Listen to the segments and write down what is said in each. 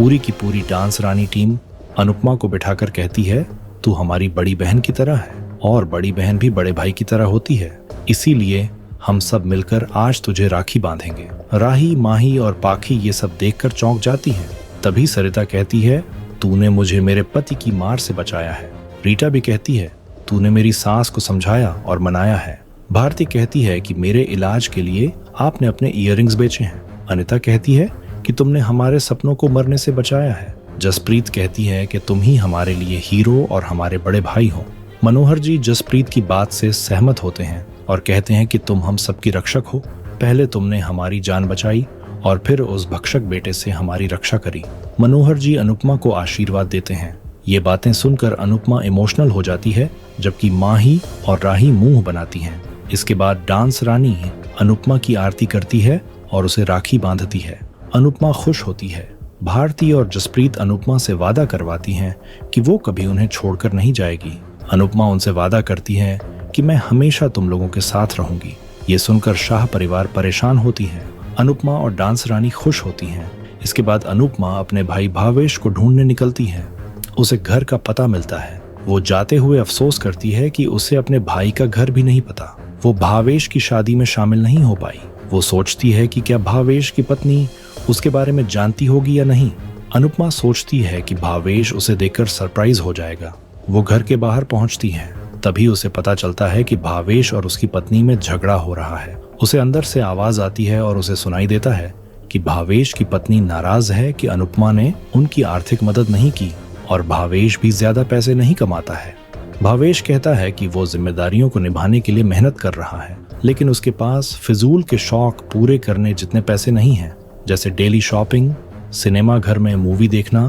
पूरी की पूरी डांस रानी टीम अनुपमा को बिठाकर कहती है, तू हमारी बड़ी बहन की तरह है और बड़ी बहन भी बड़े भाई की तरह होती है, इसीलिए हम सब मिलकर आज तुझे राखी बांधेंगे। राही, माही और पाखी ये सब देखकर चौंक जाती हैं। तभी सरिता कहती है, तूने मुझे मेरे पति की मार से बचाया है। रीटा भी कहती है, तूने मेरी सास को समझाया और मनाया है। भारती कहती है कि मेरे इलाज के लिए आपने अपने ईयररिंग्स बेचे हैं। अनिता कहती है कि तुमने हमारे सपनों को मरने से बचाया है। जसप्रीत कहती है कि तुम ही हमारे लिए हीरो और हमारे बड़े भाई हो। मनोहर जी जसप्रीत की बात से सहमत होते हैं और कहते हैं कि तुम हम सबकी रक्षक हो। पहले तुमने हमारी जान बचाई और फिर उस भक्षक बेटे से हमारी रक्षा करी। मनोहर जी अनुपमा को आशीर्वाद देते हैं। ये बातें सुनकर अनुपमा इमोशनल हो जाती है, जबकि माही और राही मुंह बनाती हैं। इसके बाद डांस रानी अनुपमा की आरती करती है और उसे राखी बांधती है। अनुपमा खुश होती है। भारती और जसप्रीत अनुपमा से वादा करवाती हैं कि वो कभी उन्हें छोड़कर नहीं जाएगी। अनुपमा उनसे वादा करती है कि मैं हमेशा तुम लोगों के साथ रहूंगी। ये सुनकर शाह परिवार परेशान होती है। अनुपमा और डांस रानी खुश होती हैं। इसके बाद अनुपमा अपने भाई भावेश को ढूंढने निकलती है। उसे घर का पता मिलता है। वो जाते हुए अफसोस करती है कि उसे अपने भाई का घर भी नहीं पता। वो भावेश की शादी में शामिल नहीं हो पाई। वो सोचती है कि क्या भावेश की पत्नी उसके बारे में जानती होगी या नहीं। अनुपमा सोचती है कि भावेश उसे देखकर सरप्राइज हो जाएगा। वो घर के बाहर पहुंचती है। तभी उसे पता चलता है कि भावेश और उसकी पत्नी में झगड़ा हो रहा है। उसे अंदर से आवाज आती है और उसे सुनाई देता है कि भावेश की पत्नी नाराज है कि अनुपमा ने उनकी आर्थिक मदद नहीं की और भावेश भी ज्यादा पैसे नहीं कमाता है। भावेश कहता है कि वो जिम्मेदारियों को निभाने के लिए मेहनत कर रहा है, लेकिन उसके पास फिजूल के शौक पूरे करने जितने पैसे नहीं हैं, जैसे डेली शॉपिंग, सिनेमा घर में मूवी देखना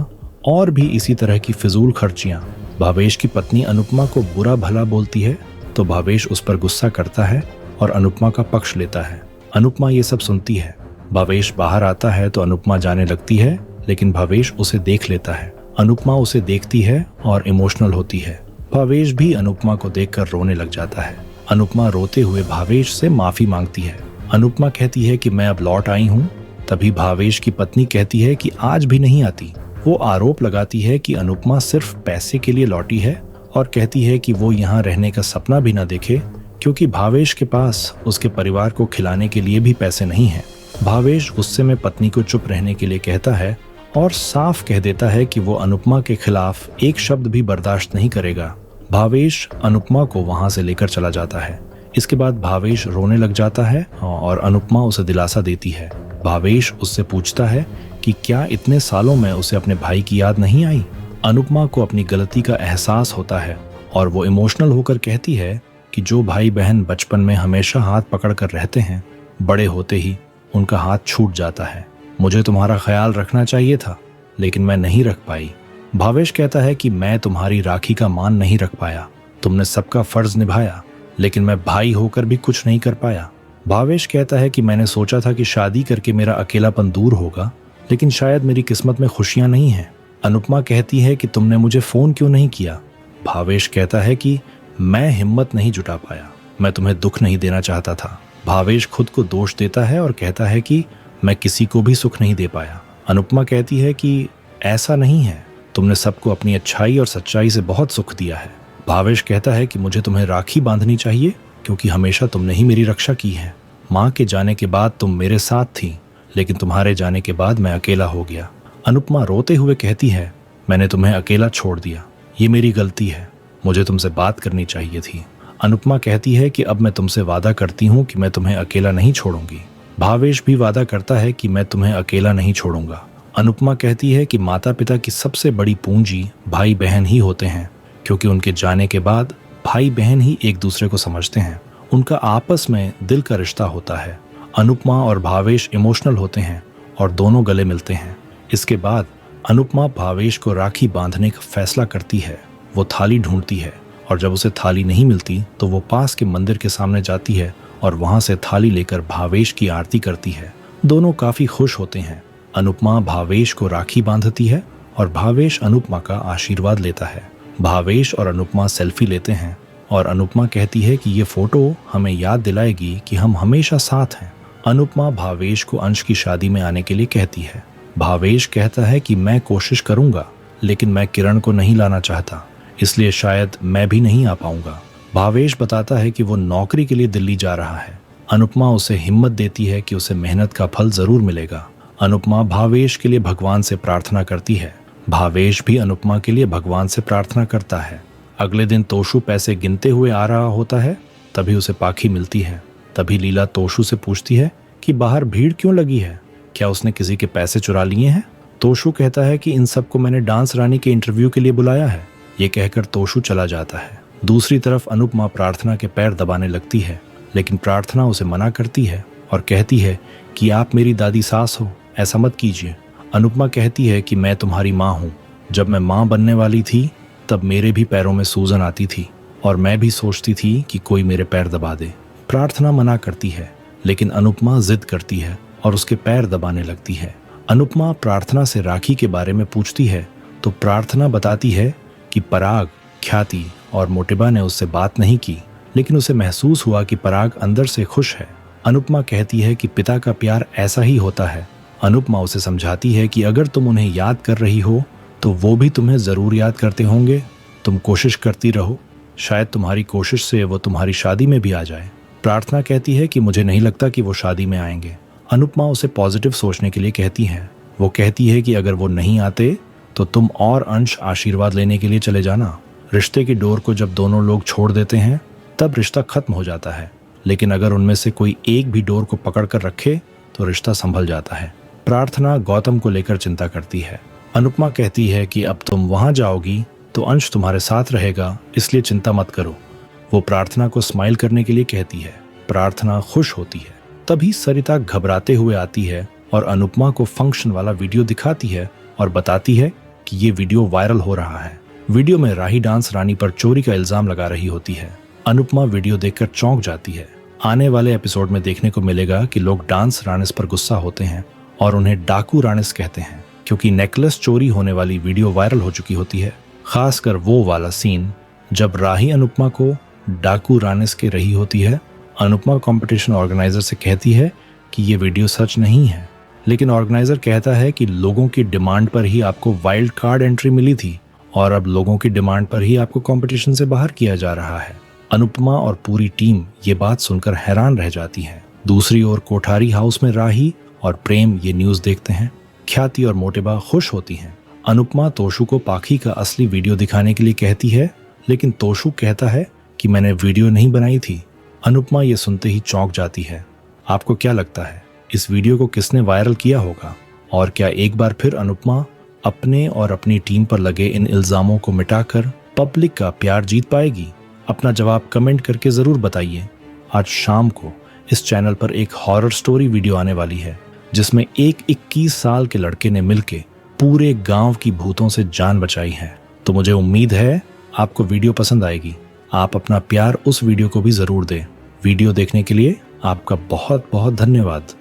और भी इसी तरह की फिजूल खर्चियां। भावेश की पत्नी अनुपमा को बुरा भला बोलती है तो भावेश उस पर गुस्सा करता है और अनुपमा का पक्ष लेता है। अनुपमा ये सब सुनती है। भावेश बाहर आता है तो अनुपमा जाने लगती है, लेकिन भावेश उसे देख लेता है। अनुपमा उसे देखती है और इमोशनल होती है। भावेश भी अनुपमा को देखकर रोने लग जाता है। अनुपमा रोते हुए भावेश से माफी मांगती है। अनुपमा कहती है कि मैं अब लौट आई हूँ। तभी भावेश की पत्नी कहती है कि आज भी नहीं आती। वो आरोप लगाती है कि अनुपमा सिर्फ पैसे के लिए लौटी है और कहती है कि वो यहाँ रहने का सपना भी न देखे, क्योंकि भावेश के पास उसके परिवार को खिलाने के लिए भी पैसे नहीं हैं। भावेश गुस्से में पत्नी को चुप रहने के लिए कहता है और साफ कह देता है कि वो अनुपमा के खिलाफ एक शब्द भी बर्दाश्त नहीं करेगा। भावेश अनुपमा को वहां से लेकर चला जाता है। इसके बाद भावेश रोने लग जाता है और अनुपमा उसे दिलासा देती है। भावेश उससे पूछता है कि क्या इतने सालों में उसे अपने भाई की याद नहीं आई। अनुपमा को अपनी गलती का एहसास होता है और वो इमोशनल होकर कहती है कि जो भाई बहन बचपन में हमेशा हाथ पकड़कर रहते हैं, बड़े होते ही उनका हाथ छूट जाता है। मुझे तुम्हारा ख्याल रखना चाहिए था, लेकिन मैं नहीं रख पाई। भावेश कहता है कि मैं तुम्हारी राखी का मान नहीं रख पाया। तुमने सबका फर्ज निभाया, लेकिन मैं भाई होकर भी कुछ नहीं कर पाया। भावेश कहता है कि मैंने सोचा था कि शादी करके मेरा अकेलापन दूर होगा, लेकिन शायद मेरी किस्मत में खुशियां नहीं हैं। अनुपमा कहती है कि तुमने मुझे फोन क्यों नहीं किया। भावेश कहता है कि मैं हिम्मत नहीं जुटा पाया, मैं तुम्हें दुख नहीं देना चाहता था। भावेश खुद को दोष देता है और कहता है कि मैं किसी को भी सुख नहीं दे पाया। अनुपमा कहती है कि ऐसा नहीं है, तुमने सबको अपनी अच्छाई और सच्चाई से बहुत सुख दिया है। भावेश कहता है कि मुझे तुम्हें राखी बांधनी चाहिए, क्योंकि हमेशा तुमने ही मेरी रक्षा की है। माँ के जाने के बाद तुम मेरे साथ थी, लेकिन तुम्हारे जाने के बाद मैं अकेला हो गया। अनुपमा रोते हुए कहती है, मैंने तुम्हें अकेला छोड़ दिया, ये मेरी गलती है, मुझे तुमसे बात करनी चाहिए थी। अनुपमा कहती है कि अब मैं तुमसे वादा करती हूँ कि मैं तुम्हें अकेला नहीं छोड़ूंगी। भावेश भी वादा करता है कि मैं तुम्हें अकेला नहीं छोड़ूंगा। अनुपमा कहती है कि माता पिता की सबसे बड़ी पूंजी भाई बहन ही होते हैं, क्योंकि उनके जाने के बाद भाई बहन ही एक दूसरे को समझते हैं। उनका आपस में दिल का रिश्ता होता है। अनुपमा और भावेश इमोशनल होते हैं और दोनों गले मिलते हैं। इसके बाद अनुपमा भावेश को राखी बांधने का फैसला करती है। वो थाली ढूंढती है और जब उसे थाली नहीं मिलती तो वो पास के मंदिर के सामने जाती है और वहां से थाली लेकर भावेश की आरती करती है। दोनों काफी खुश होते हैं। अनुपमा भावेश को राखी बांधती है और भावेश अनुपमा का आशीर्वाद लेता है। भावेश और अनुपमा सेल्फी लेते हैं और अनुपमा कहती है कि ये फोटो हमें याद दिलाएगी कि हम हमेशा साथ हैं। अनुपमा भावेश को अंश की शादी में आने के लिए कहती है। भावेश कहता है कि मैं कोशिश करूंगा, लेकिन मैं किरण को नहीं लाना चाहता, इसलिए शायद मैं भी नहीं आ पाऊंगा। भावेश बताता है कि वो नौकरी के लिए दिल्ली जा रहा है। अनुपमा उसे हिम्मत देती है कि उसे मेहनत का फल जरूर मिलेगा। अनुपमा भावेश के लिए भगवान से प्रार्थना करती है। भावेश भी अनुपमा के लिए भगवान से प्रार्थना करता है। अगले दिन तोशु पैसे गिनते हुए आ रहा होता है, तभी उसे पाखी मिलती है। तभी लीला तोशु से पूछती है कि बाहर भीड़ क्यों लगी है, क्या उसने किसी के पैसे चुरा लिए हैं? तोशु कहता है कि इन सबको मैंने डांस रानी के इंटरव्यू के लिए बुलाया है। ये कहकर तोशु चला जाता है। दूसरी तरफ अनुपमा प्रार्थना के पैर दबाने लगती है, लेकिन प्रार्थना उसे मना करती है और कहती है कि आप मेरी दादी सास हो, ऐसा मत कीजिए। अनुपमा कहती है कि मैं तुम्हारी माँ हूँ। जब मैं माँ बनने वाली थी तब मेरे भी पैरों में सूजन आती थी और मैं भी सोचती थी कि कोई मेरे पैर दबा दे। प्रार्थना मना करती है, लेकिन अनुपमा जिद करती है और उसके पैर दबाने लगती है। अनुपमा प्रार्थना से राखी के बारे में पूछती है तो प्रार्थना बताती है कि पराग, ख्याति और मोटिबा ने उससे बात नहीं की, लेकिन उसे महसूस हुआ कि पराग अंदर से खुश है। अनुपमा कहती है कि पिता का प्यार ऐसा ही होता है। अनुपमा उसे समझाती है कि अगर तुम उन्हें याद कर रही हो तो वो भी तुम्हें जरूर याद करते होंगे। तुम कोशिश करती रहो, शायद तुम्हारी कोशिश से वो तुम्हारी शादी में भी आ जाए। प्रार्थना कहती है कि मुझे नहीं लगता कि वो शादी में आएंगे। अनुपमा उसे पॉजिटिव सोचने के लिए कहती है। वो कहती है कि अगर वो नहीं आते तो तुम और अंश आशीर्वाद लेने के लिए चले जाना। रिश्ते की डोर को जब दोनों लोग छोड़ देते हैं तब रिश्ता खत्म हो जाता है, लेकिन अगर उनमें से कोई एक भी डोर को पकड़ कर रखे तो रिश्ता संभल जाता है। प्रार्थना गौतम को लेकर चिंता करती है। अनुपमा कहती है कि अब तुम वहां जाओगी तो अंश तुम्हारे साथ रहेगा, इसलिए चिंता मत करो। वो प्रार्थना को स्माइल करने के लिए कहती है। प्रार्थना खुश होती है। तभी सरिता घबराते हुए आती है और अनुपमा को फंक्शन वाला वीडियो दिखाती है और बताती है कि ये वीडियो वायरल हो रहा है। वीडियो में राही डांस रानी पर चोरी का इल्जाम लगा रही होती है। अनुपमा वीडियो देखकर चौंक जाती है। आने वाले एपिसोड में देखने को मिलेगा कि लोग डांस रानिस पर गुस्सा होते हैं और उन्हें डाकू रानिस कहते हैं, क्योंकि नेकलेस चोरी होने वाली वीडियो वायरल हो चुकी होती है। खासकर वो वाला सीन जब राही अनुपमा को डाकू रानिस के रही होती है। अनुपमा कंपटीशन ऑर्गेनाइजर से कहती है कि ये वीडियो सच नहीं है, लेकिन ऑर्गेनाइजर कहता है कि लोगों की डिमांड पर ही आपको वाइल्ड कार्ड एंट्री मिली थी और अब लोगों की डिमांड पर ही आपको कंपटीशन से बाहर किया जा रहा है। अनुपमा और पूरी टीम ये बात सुनकर हैरान रह जाती है। दूसरी ओर कोठारी हाउस में राही और प्रेम ये न्यूज़ देखते हैं। ख्याति और मोटिबा खुश होती हैं। अनुपमा तोशु को पाखी का असली वीडियो दिखाने के लिए कहती है, लेकिन तोशु कहता है कि मैंने वीडियो नहीं बनाई थी। अनुपमा ये सुनते ही चौंक जाती है। आपको क्या लगता है इस वीडियो को किसने वायरल किया होगा? और क्या एक बार फिर अनुपमा अपने और अपनी टीम पर लगे इन इल्जामों को मिटाकर पब्लिक का प्यार जीत पाएगी? अपना जवाब कमेंट करके जरूर बताइए। आज शाम को इस चैनल पर एक हॉरर स्टोरी वीडियो आने वाली है, जिसमें एक 21 साल के लड़के ने मिलके पूरे गांव की भूतों से जान बचाई है। तो मुझे उम्मीद है आपको वीडियो पसंद आएगी। आप अपना प्यार उस वीडियो को भी जरूर दें। वीडियो देखने के लिए आपका बहुत बहुत धन्यवाद।